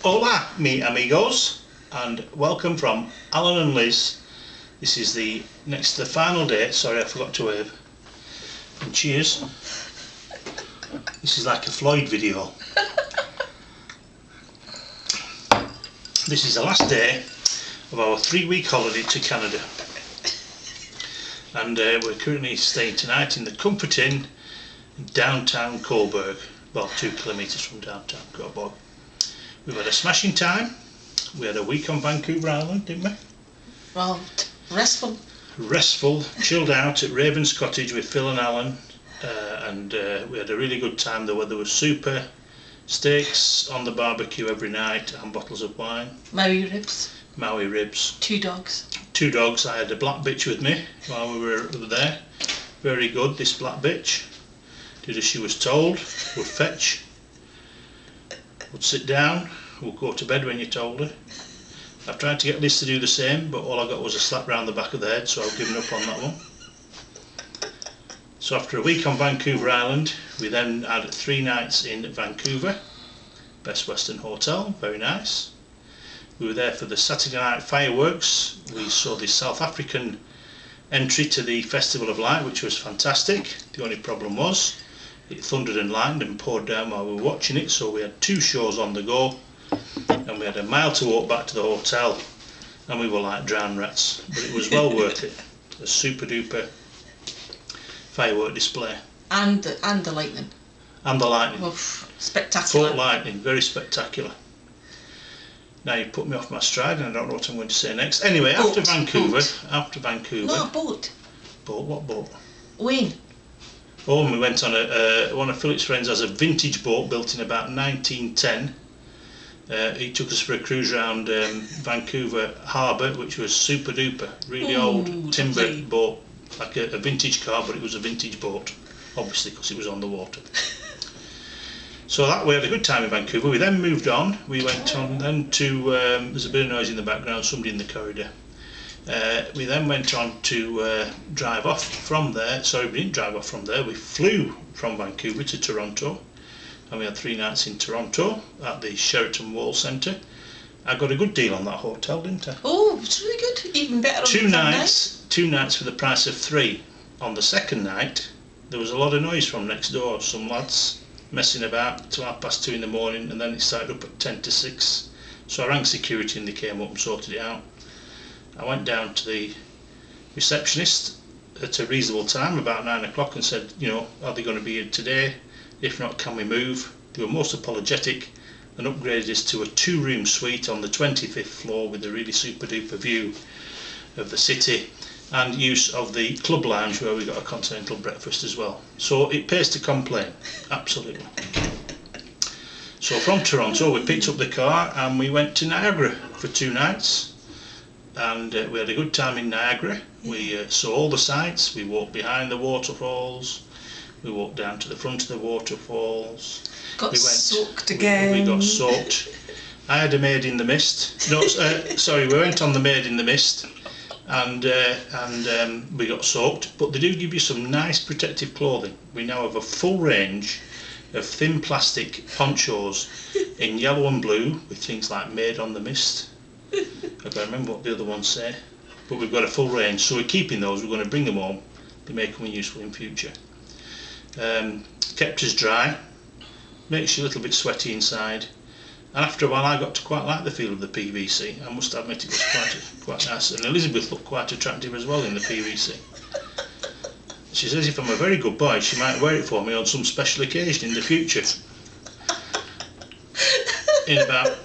Hola, mi amigos, and welcome from Alan and Liz. This is the final day. Sorry, I forgot to wave. And cheers. This is like a Floyd video. This is the last day of our 3-week holiday to Canada, and we're currently staying tonight in the Comfort Inn in downtown Cobourg, well 2 kilometres from downtown Cobourg. We've had a smashing time. We had a week on Vancouver Island, didn't we? Well, restful. Restful, chilled out at Raven's Cottage with Phil and Alan, and we had a really good time. The weather was super. Steaks on the barbecue every night and bottles of wine. Maui ribs. Maui ribs. 2 dogs. 2 dogs. I had a black bitch with me while we were there. Very good, this black bitch. Did as she was told. Would fetch. Would sit down. Would go to bed when you told her. I've tried to get Liz to do the same, but all I got was a slap round the back of the head, so I've given up on that one. So after a week on Vancouver Island, we then had 3 nights in Vancouver, Best Western Hotel, very nice. We were there for the Saturday night fireworks. We saw the South African entry to the Festival of Light, which was fantastic. The only problem was it thundered and lightened and poured down while we were watching it, so we had 2 shows on the go, and we had a mile to walk back to the hotel, and we were like drowned rats, but it was well worth it. A super duper firework display. And the lightning. And the lightning. Oof, spectacular. Fort lightning, very spectacular. Now you put me off my stride and I don't know what I'm going to say next. Anyway, boat. after Vancouver. No, a boat. Boat, what boat? Wayne. Oh, and we went on one of Philip's friends has a vintage boat built in about 1910. He took us for a cruise around Vancouver Harbour, which was super duper, really old timber boat, like a vintage car, but it was a vintage boat, obviously because it was on the water. So that we had a good time in Vancouver. We then moved on. We went on then to, there's a bit of noise in the background, somebody in the corridor. We then went on to drive off from there. Sorry, we didn't drive off from there. We flew from Vancouver to Toronto, and we had 3 nights in Toronto at the Sheraton Wall Centre. I got a good deal on that hotel, didn't I? Oh, it's really good. Even better on the 2 front nights, 2 nights for the price of 3. On the second night, there was a lot of noise from next door. Some lads messing about till 2:30 in the morning, and then it started up at 10 to 6. So I rang security and they came up and sorted it out. I went down to the receptionist at a reasonable time, about 9 o'clock, and said, you know, are they going to be here today? If not, can we move? They were most apologetic and upgraded us to a 2-room suite on the 25th floor with a really super duper view of the city and use of the club lounge where we got a continental breakfast as well. So it pays to complain, absolutely. So from Toronto we picked up the car and we went to Niagara for 2 nights, and we had a good time in Niagara. We saw all the sights. We walked behind the waterfalls, we walked down to the front of the waterfalls. Got soaked again. We got soaked. I had a Made in the Mist. No, sorry, we went on the Made in the Mist, and we got soaked. But they do give you some nice protective clothing. We now have a full range of thin plastic ponchos in yellow and blue with things like Made on the Mist. I can't remember what the other ones say, but we've got a full range. So we're keeping those. We're going to bring them home. They may come in useful in future. Kept us dry. Makes you a little bit sweaty inside, and after a while I got to quite like the feel of the PVC. I must admit it was quite nice, and Elizabeth looked quite attractive as well in the PVC. She says if I'm a very good boy she might wear it for me on some special occasion in the future. In about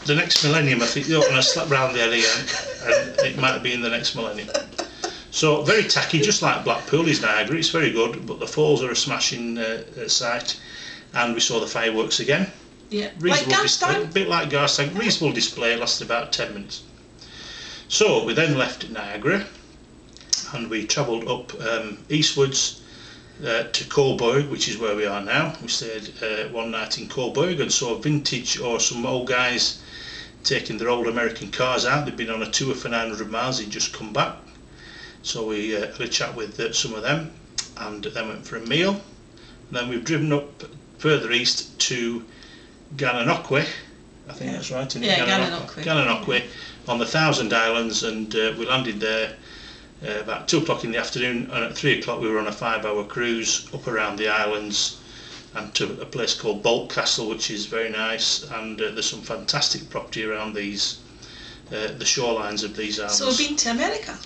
the next millennium, I think. And I slap round the head again, and it might be in the next millennium. So very tacky, just like Blackpool is Niagara. It's very good, but the falls are a smashing sight. And we saw the fireworks again. Yeah, reasonable like display, a bit like Garstang. Reasonable display, lasted about 10 minutes. So we then left Niagara and we travelled up eastwards to Cobourg, which is where we are now. We stayed 1 night in Cobourg and saw vintage, or some old guys taking their old American cars out. They'd been on a tour for 900 miles, they'd just come back. So we had a chat with some of them and then went for a meal. And then we've driven up further east to Gananoque, I think that's right, isn't it? Yeah, Gananoque. Gananoque, on the Thousand Islands, and we landed there about 2 o'clock in the afternoon, and at 3 o'clock we were on a 5-hour cruise up around the islands and to a place called Bolt Castle, which is very nice, and there's some fantastic property around these, the shorelines of these islands. So we've been to America?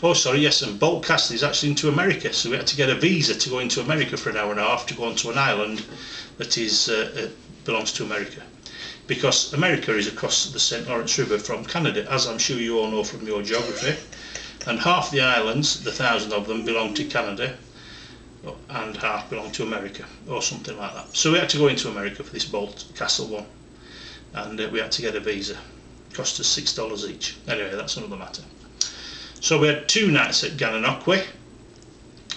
Oh sorry, yes, and Bolt Castle is actually into America, so we had to get a visa to go into America for an hour and a half to go onto an island that is belongs to America, because America is across the St. Lawrence River from Canada, as I'm sure you all know from your geography, and half the islands, the 1,000 of them, belong to Canada and half belong to America, or something like that. So we had to go into America for this Bolt Castle one, and we had to get a visa. It cost us $6 each. Anyway, that's another matter. So we had 2 nights at Gananoque,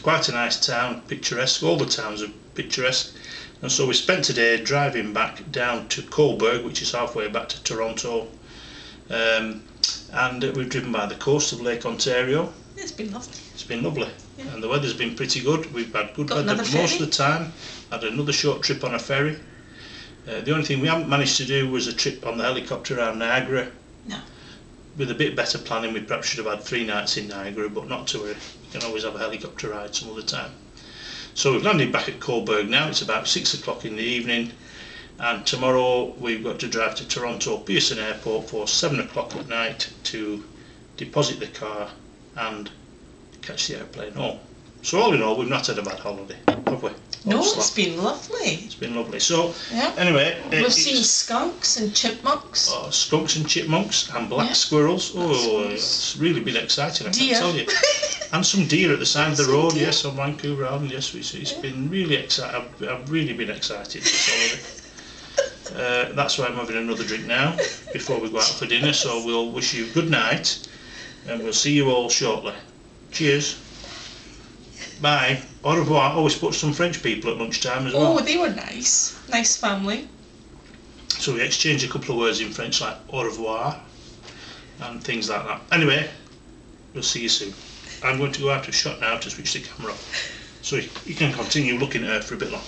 quite a nice town, picturesque, all the towns are picturesque, and so we spent today driving back down to Cobourg, which is halfway back to Toronto, and we've driven by the coast of Lake Ontario. It's been lovely. It's been lovely, yeah. And the weather's been pretty good. We've had good weather most of the time, had another short trip on a ferry. The only thing we haven't managed to do was a trip on the helicopter around Niagara. No. With a bit better planning, we perhaps should have had 3 nights in Niagara, but not to worry. You can always have a helicopter ride some other time. So we've landed back at Cobourg now. It's about 6 o'clock in the evening, and tomorrow we've got to drive to Toronto Pearson Airport for 7 o'clock at night to deposit the car and catch the airplane home. So all in all, we've not had a bad holiday, have we? No, it's been lovely. It's been lovely. So, yeah. Anyway, we've seen skunks and chipmunks. Oh, skunks and chipmunks and black squirrels. Oh, it's really been exciting, I can tell you. And some deer at the side of the road, yes, on Vancouver Island. Yes, it's been really exciting. I've really been excited this holiday. That's why I'm having another drink now before we go out for dinner. So we'll wish you good night, and we'll see you all shortly. Cheers. Bye. Au revoir. Always put some French people at lunchtime as well. Oh, they were nice. Nice family. So we exchanged a couple of words in French like au revoir and things like that. Anyway, we'll see you soon. I'm going to go out of shot now to switch the camera off, so you can continue looking at her for a bit longer.